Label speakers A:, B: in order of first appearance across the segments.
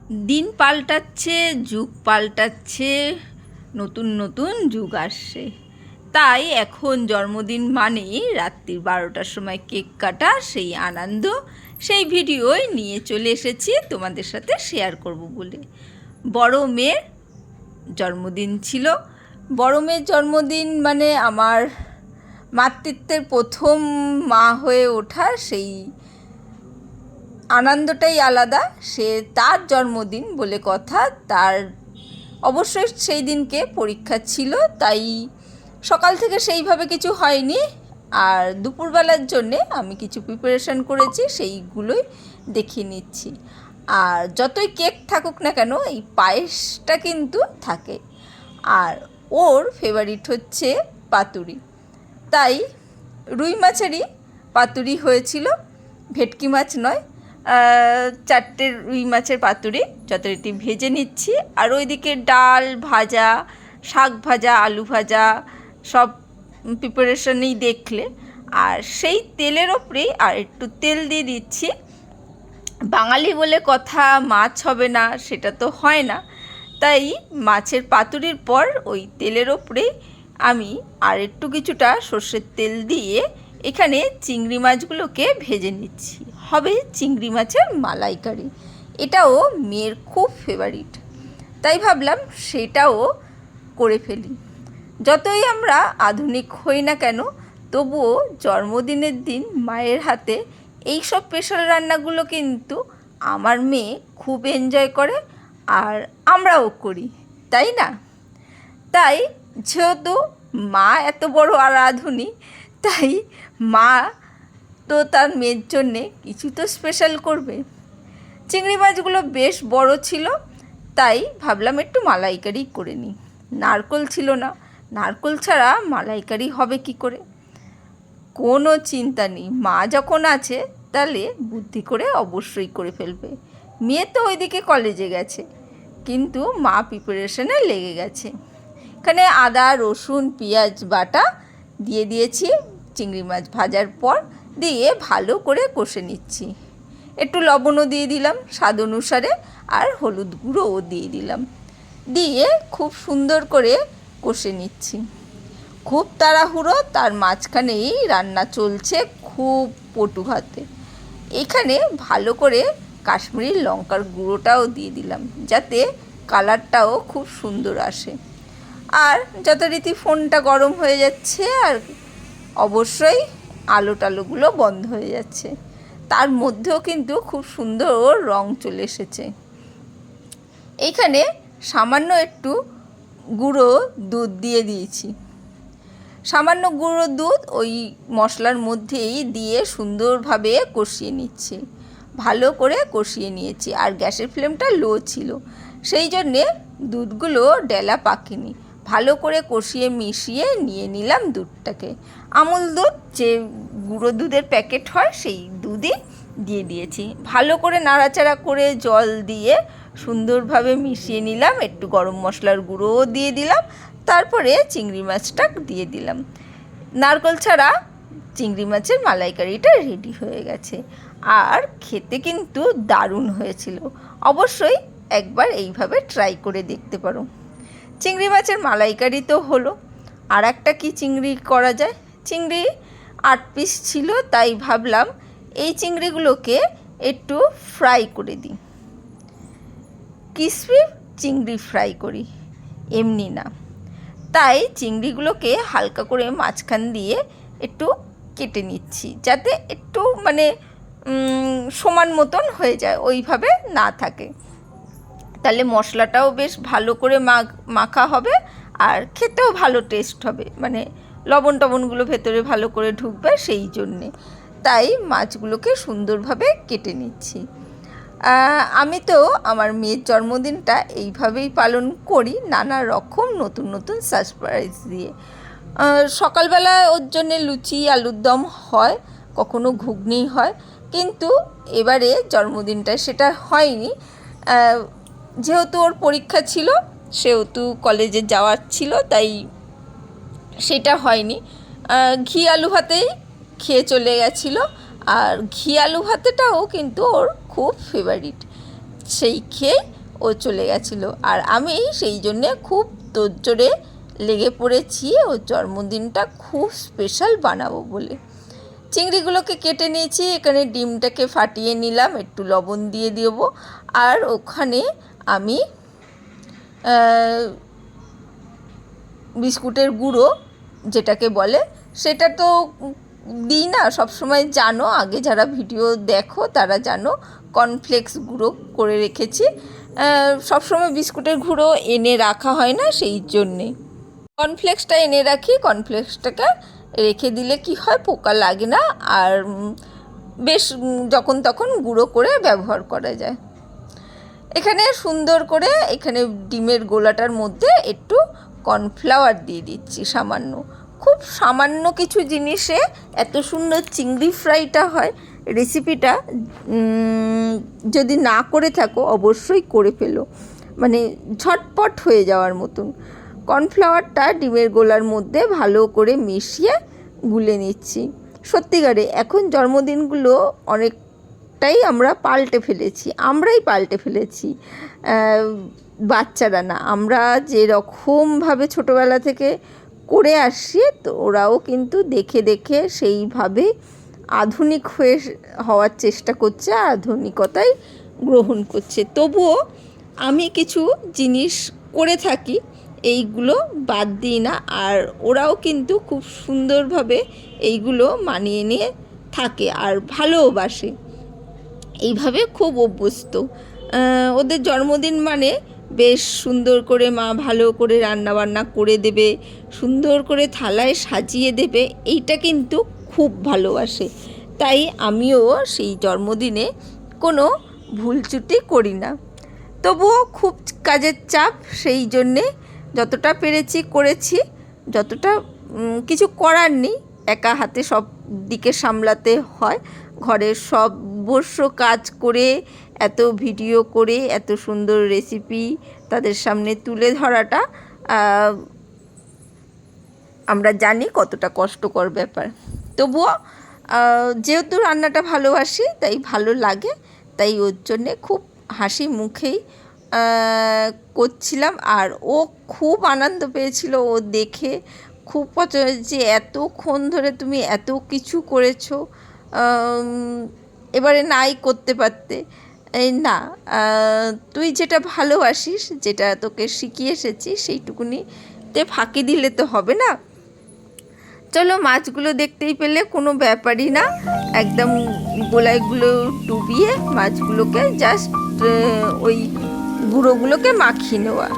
A: দিন পাল্টাচ্ছে, যুগ পাল্টাচ্ছে, নতুন নতুন যুগ আসছে। তাই এখন জন্মদিন মানেই রাত্রি 12টার সময় কেক কাটা, সেই আনন্দ, সেই ভিডিওই নিয়ে চলে এসেছি তোমাদের সাথে শেয়ার করব বলে। বড় মেয়ের জন্মদিন ছিল। বড় মেয়ের জন্মদিন মানে আমার মাতৃত্বের প্রথম মা হয়ে ওঠার সেই আনন্দটাই আলাদা। সে তার জন্মদিন বলে কথা। তার অবশ্যই সেই দিনকে পরীক্ষা ছিল, তাই সকাল থেকে সেইভাবে কিছু হয়নি। আর দুপুরবেলার জন্যে আমি কিছু প্রিপারেশান করেছি, সেইগুলোই দেখিয়ে নিচ্ছি। আর যতই কেক থাকুক না কেন, এই পায়েসটা কিন্তু থাকে। আর ওর ফেভারিট হচ্ছে পাতুরি, তাই রুই মাছেরই পাতুরি হয়েছিল, ভেটকি মাছ নয়। 4টে রুই মাছের পাতুরি যথারীতি ভেজে নিচ্ছি। আর ওইদিকে ডাল ভাজা, শাক ভাজা, আলু ভাজা সব প্রিপারেশনেই দেখলে। আর সেই তেলের ওপরেই আর একটু তেল দিয়ে দিচ্ছি। বাঙালি বলে কথা, মাছ হবে না সেটা তো হয় না, তাই মাছের পাতুরির পর ওই তেলের ওপরেই আমি আর একটু কিছুটা সর্ষের তেল দিয়ে এখানে চিংড়ি মাছগুলোকে ভেজে নিচ্ছি। হবে চিংড়ি মাছের মালাইকারি। এটাও মেয়ের খুব ফেভারিট, তাই ভাবলাম সেটাও করে ফেলি। যতই আমরা আধুনিক হই না কেন, তবুও জন্মদিনের দিন মায়ের হাতে এই সব স্পেশাল রান্নাগুলো কিন্তু আমার মেয়ে খুব এনজয় করে, আর আমরাও করি, তাই না? তাই যেহেতু মা এত বড় আর আধুনিক, তাই মা তো তার মেয়ের জন্যে কিছু তো স্পেশাল করবে। চিংড়ি মাছগুলো বেশ বড় ছিল, তাই ভাবলাম একটু মালাইকারি করে নিই। নারকোল ছিল না, নারকোল ছাড়া মালাইকারি হবে কি করে? কোনো চিন্তা নেই, মা যখন আছে তাহলে বুদ্ধি করে অবশ্যই করে ফেলবে। মেয়ে তো ওইদিকে কলেজে গেছে, কিন্তু মা প্রিপারেশনে লেগে গেছে। এখানে আদা রসুন পেঁয়াজ বাটা দিয়ে দিয়েছি চিংড়ি মাছ ভাজার পর, দিয়ে ভালো করে কষে নিচ্ছি। একটু লবণও দিয়ে দিলাম স্বাদ অনুসারে, আর হলুদ গুঁড়োও দিয়ে দিলাম, দিয়ে খুব সুন্দর করে কষে নিচ্ছি। খুব তাড়াহুড়ো, তার মাঝখানেই রান্না চলছে খুব পটু হাতে। এখানে ভালো করে কাশ্মীরি লঙ্কার গুঁড়োটাও দিয়ে দিলাম, যাতে কালারটাও খুব সুন্দর আসে। আর যথারীতি ফোনটা গরম হয়ে যাচ্ছে, আর অবশ্যই আলো টালোগুলো বন্ধ হয়ে যাচ্ছে। তার মধ্যেও কিন্তু খুব সুন্দর রং চলে এসেছে। এইখানে সামান্য একটু গুঁড়ো দুধ দিয়ে দিয়েছি। সামান্য গুঁড়ো দুধ ওই মশলার মধ্যেই দিয়ে সুন্দরভাবে কষিয়ে নিচ্ছি। ভালো করে কষিয়ে নিয়েছি, আর গ্যাসের ফ্লেমটা লো ছিল, সেই জন্যে দুধগুলো ডেলা পাকেনি। ভালো করে কষিয়ে মিশিয়ে নিয়ে নিলাম দুধটাকে। আমুল দুধ, যে গুঁড়ো দুধের প্যাকেট হয়, সেই দুধই দিয়ে দিয়েছি। ভালো করে নাড়াচাড়া করে জল দিয়ে সুন্দরভাবে মিশিয়ে নিলাম। একটু গরম মশলার গুঁড়োও দিয়ে দিলাম, তারপরে চিংড়ি মাছটা দিয়ে দিলাম। নারকেল ছাড়া চিংড়ি মাছের মালাইকারিটা রেডি হয়ে গেছে, আর খেতে কিন্তু দারুণ হয়েছিল। অবশ্যই একবার এইভাবে ট্রাই করে দেখতে পারো। চিংড়ি মাছের মালাইকারি তো হলো, আর একটা কি চিংড়ি করা যায়। চিংড়ি 8 পিস ছিল, তাই ভাবলাম এই চিংড়িগুলোকে একটু ফ্রাই করে দিই। ক্রিসপি চিংড়ি ফ্রাই করি, এমনি না। তাই চিংড়িগুলোকে হালকা করে মাঝখান দিয়ে একটু কেটে নিচ্ছি, যাতে একটু মানে সমান মতন হয়ে যায়, ওইভাবে না থাকে। তাহলে মশলাটাও বেশ ভালো করে মাখা হবে, আর খেতেও ভালো টেস্ট হবে, মানে লবণ টবণগুলো ভেতরে ভালো করে ঢুকবে, সেই জন্যে। তাই মাছগুলোকে সুন্দরভাবে কেটে নিচ্ছি। আমি তো আমার মেয়ের জন্মদিনটা এইভাবেই পালন করি, নানা রকম নতুন নতুন সারপ্রাইজ দিয়ে। সকালবেলা ওর জন্যে লুচি আলুর দম হয়, কখনো ঘুগনি হয়, কিন্তু এবারে জন্মদিনটা সেটা হয়নি। যেহেতু ওর পরীক্ষা ছিল, সেহেতু কলেজে যাওয়ার ছিল, তাই সেটা হয়নি। ঘি আলু ভাতেই খেয়ে চলে গেছিলো, আর ঘি আলু ভাতেটাও কিন্তু ওর খুব ফেভারিট। সেই খেয়ে ও চলে গেছিলো। আর আমি সেই জন্যে খুব তোড়জোড়ে লেগে পড়েছি ওর জন্মদিনটা খুব স্পেশাল বানাবো বলে। চিংড়িগুলোকে কেটে নিয়েছি, এখানে ডিমটাকে ফাটিয়ে নিলাম, একটু লবণ দিয়ে দেবো। আর ওখানে আমি বিস্কুটের গুঁড়ো যেটাকে বলে সেটা তো দিই না সবসময়, জানো, আগে যারা ভিডিও দেখো তারা জানো কর্নফ্লেক্স গুঁড়ো করে রেখেছি। সবসময় বিস্কুটের গুঁড়ো এনে রাখা হয় না, সেই জন্যে কর্নফ্লেক্সটা এনে রাখি। কর্নফ্লেক্সটাকে রেখে দিলে কি হয়, পোকা লাগে না, আর বেশ যখন তখন গুঁড়ো করে ব্যবহার করা যায়। এখানে সুন্দর করে এখানে ডিমের গোলাটার মধ্যে একটু কর্নফ্লাওয়ার দিয়ে দিচ্ছি সামান্য, খুব সামান্য কিছু জিনিসে এত সুন্দর চিংড়ি ফ্রাইটা হয়। রেসিপিটা যদি না করে থাকো অবশ্যই করে ফেলো, মানে ঝটপট হয়ে যাওয়ার মতন। কর্নফ্লাওয়ারটা ডিমের গোলার মধ্যে ভালো করে মিশিয়ে গুলে নিচ্ছি। সত্যিকারে এখন জন্মদিনগুলো অনেকটাই আমরা পাল্টে ফেলেছি, আমরাই পাল্টে ফেলেছি, বাচ্চারা না। আমরা যেরকমভাবে ছোটোবেলা থেকে করে আসছি, তো ওরাও কিন্তু দেখে দেখে সেইভাবে আধুনিক হওয়ার চেষ্টা করছে, আধুনিকতাই গ্রহণ করছে। তবুও আমি কিছু জিনিস করে থাকি, এইগুলো বাদ দিই না, আর ওরাও কিন্তু খুব সুন্দরভাবে এইগুলো মানিয়ে নিয়ে থাকে আর ভালোবাসে, এইভাবে খুব অভ্যস্ত। ওদের জন্মদিন মানে বেশ সুন্দর করে মা ভালো করে রান্নাবান্না করে দেবে, সুন্দর করে থালায় সাজিয়ে দেবে, এইটা কিন্তু খুব ভালোবাসে। তাই আমিও সেই জন্মদিনে কোনো ভুলচুটি করি না। তবুও খুব কাজের চাপ, সেই জন্যে যতটা পেরেছি করেছি, যতটা কিছু করার নেই, একা হাতে সব দিকে সামলাতে হয়। ঘরের সর্বস্ব কাজ করে, এত ভিডিও করে, এত সুন্দর রেসিপি তাদের সামনে তুলে ধরাটা আমরা জানি কতটা কষ্টকর ব্যাপার। তবুও যেহেতু রান্নাটা ভালোবাসি তাই ভালো লাগে, তাই ওর জন্যে খুব হাসি মুখেই করছিলাম। আর ও খুব আনন্দ পেয়েছিল, ও দেখে খুব পছন্দ, যে এতক্ষণ ধরে তুমি এত কিছু করেছো, এবারে নাই করতে পারতে। এই না, তুই যেটা ভালোবাসিস, যেটা তোকে শিখিয়ে এসেছি, সেইটুকুনিতে ফাঁকি দিলে তো হবে না। চলো, মাছগুলো দেখতেই পেলে কোনো ব্যাপারই না, একদম গোলাইগুলো ডুবিয়ে মাছগুলোকে জাস্ট ওই গুঁড়োগুলোকে মাখিয়ে নেওয়া।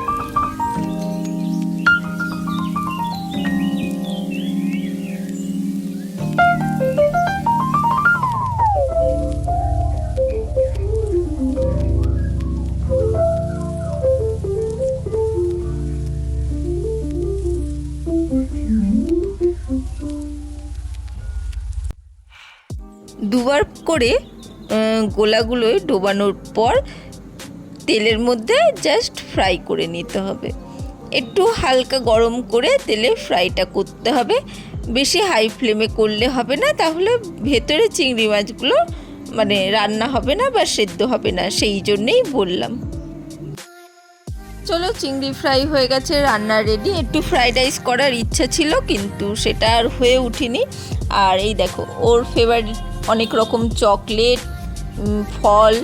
A: দুবার করে গোলাগুলোয় ডোবানোর পর তেলের মধ্যে জাস্ট ফ্রাই করে নিতে হবে। একটু হালকা গরম করে তেলে ফ্রাইটা করতে হবে, বেশি হাই ফ্লেমে করলে হবে না, তাহলে ভেতরে চিংড়ি মাছগুলো মানে রান্না হবে না বা সেদ্ধ হবে না, সেই জন্যেই বললাম। চলো, চিংড়ি ফ্রাই হয়ে গেছে, রান্না রেডি। একটু ফ্রাইড রাইস করার ইচ্ছা ছিল কিন্তু সেটা আর হয়ে উঠেনি। আর এই দেখো, ওর ফেভারিট অনেক রকম চকলেট, ফল,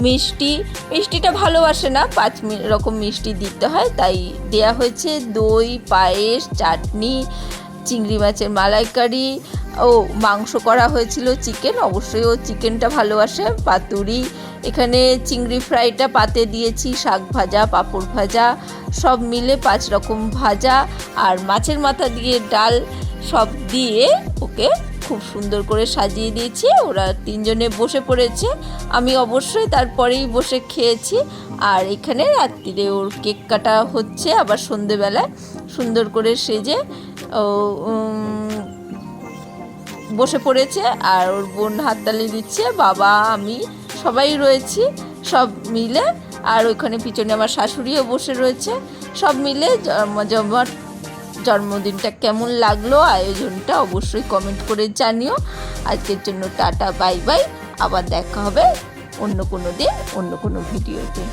A: মিষ্টিটা ভালোবাসে না, 5 রকম মিষ্টি দিতে হয়, তাই দেয়া হয়েছে দই, পায়েস, চাটনি, চিংড়ি মাছের মালাইকারি, ও মাংস করা হয়েছিল চিকেন, অবশ্যই ও চিকেনটা ভালোবাসে, পাতুরি, এখানে চিংড়ি ফ্রাইটা পাতে দিয়েছি, শাক ভাজা, পাঁপড় ভাজা, সব মিলে 5 রকম ভাজা, আর মাছের মাথা দিয়ে ডাল, সব দিয়ে ওকে খুব সুন্দর করে সাজিয়ে দিয়েছি। ওরা 3 জনে বসে পড়েছে, আমি অবশ্যই তারপরেই বসে খেয়েছি। আর এখানে রাত্রিরে ওর কেক কাটা হচ্ছে, আবার সন্ধেবেলায় সুন্দর করে সেজে ও বসে পড়েছে, আর ওর বোন হাততালি দিচ্ছে, বাবা আমি সবাই রয়েছি সব মিলে। আর ওইখানে পিছনে আমার শাশুড়িও বসে রয়েছে, সব মিলে জন্মদিনটা কেমন লাগলো, আয়োজনটা অবশ্যই কমেন্ট করে জানিও। আজকের জন্য টাটা, বাই বাই, আবার দেখা হবে অন্য কোনো দিন অন্য কোনো ভিডিওতে।